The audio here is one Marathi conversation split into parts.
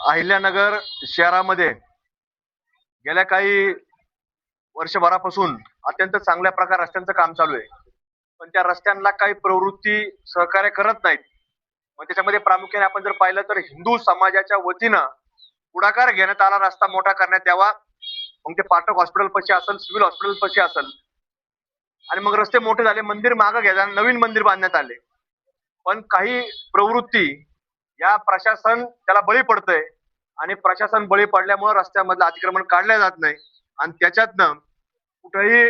अहिल्यानगर शहरामध्ये गेल्या काही वर्षभरापासून अत्यंत चांगल्या प्रकारे रस्त्यांचं काम चालू आहे, पण त्या रस्त्यांना काही प्रवृत्ती सहकार्य करत नाहीत. मग त्याच्यामध्ये प्रामुख्याने आपण जर पाहिलं तर हिंदू समाजाच्या वतीनं पुढाकार घेण्यात आला, रस्ता मोठा करण्यात यावा. मग ते पाठक हॉस्पिटल पाशी असेल, सिव्हिल हॉस्पिटल पाशी असेल, आणि मग रस्ते मोठे झाले, मंदिर मागं घ्यायला नवीन मंदिर बांधण्यात आले. पण काही प्रवृत्ती या प्रशासन त्याला बळी पडतंय आणि प्रशासन बळी पडल्यामुळे रस्त्यामधलं अतिक्रमण काढलं जात नाही आणि त्याच्यातनं कुठेही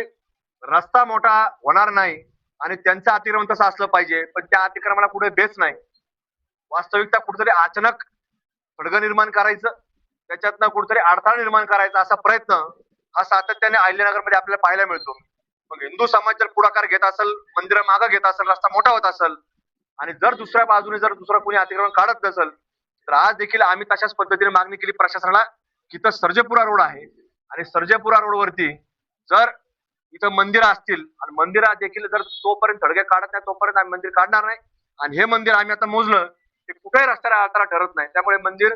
रस्ता मोठा होणार नाही आणि त्यांचं अतिक्रमण तसं असलं पाहिजे, पण त्या अतिक्रमणाला कुठे बेस नाही. वास्तविकता कुठेतरी अचानक खळगं निर्माण करायचं, त्याच्यातनं कुठेतरी अडथळा निर्माण करायचा असा प्रयत्न हा सातत्याने अहिल्यानगरमध्ये आपल्याला पाहायला मिळतो. मग हिंदू समाज जर पुढाकार घेत असेल, मंदिरं मागं घेत असेल, रस्ता मोठा होत असेल आणि जर दुसऱ्या बाजूने जर दुसरं कोणी अतिक्रमण काढत नसेल तर आज देखील आम्ही तशाच पद्धतीने मागणी केली प्रशासनाला. इथं सर्जेपुरा रोड आहे आणि सर्जेपुरा रोडवरती जर इथं मंदिरं असतील आणि मंदिरात देखील जर तोपर्यंत थडगे काढत नाही तोपर्यंत आम्ही मंदिर काढणार नाही. आणि हे मंदिर आम्ही आता मोजलं ते कुठेही रस्त्याला अडथळा ठरत नाही, त्यामुळे मंदिर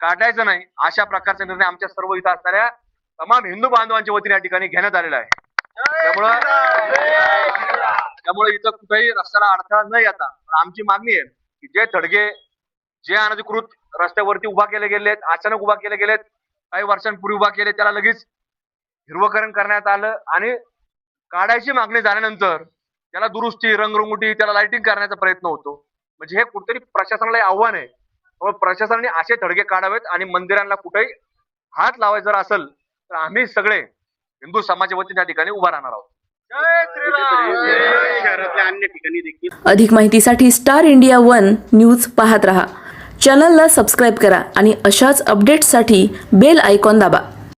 काढायचं नाही अशा प्रकारचा निर्णय आमच्या सर्व इथं असणाऱ्या तमाम हिंदू बांधवांच्या वतीने या ठिकाणी घेण्यात आलेला आहे. त्यामुळे इथं कुठेही रस्त्याला अडथळा नाही येता. आमची मागणी आहे की जे थडगे जे अनधिकृत रस्त्यावरती उभा केले गेलेत, अचानक उभा केले गेलेत, काही वर्षांपूर्वी उभा केले, त्याला लगेच हिरवकरण करण्यात आलं आणि काढायची मागणी झाल्यानंतर त्याला दुरुस्ती, रंगरंगोटी, त्याला लाइटिंग करण्याचा प्रयत्न होतो. म्हणजे हे कुठेतरी प्रशासनाला आव्हान आहे. प्रशासनाने असे थडगे काढावेत आणि मंदिरांना कुठेही हात लावायचा जर असेल तर आम्ही सगळे हिंदू समाजाच्या वतीने या ठिकाणी उभा राहणार आहोत. शहरातल्या अन्य ठिकाणी देखील. अधिक माहितीसाठी स्टार इंडिया 1 न्यूज पाहत रहा. चॅनलला सबस्क्राईब करा आणि अशाच अपडेट्ससाठी बेल आयकॉन दाबा.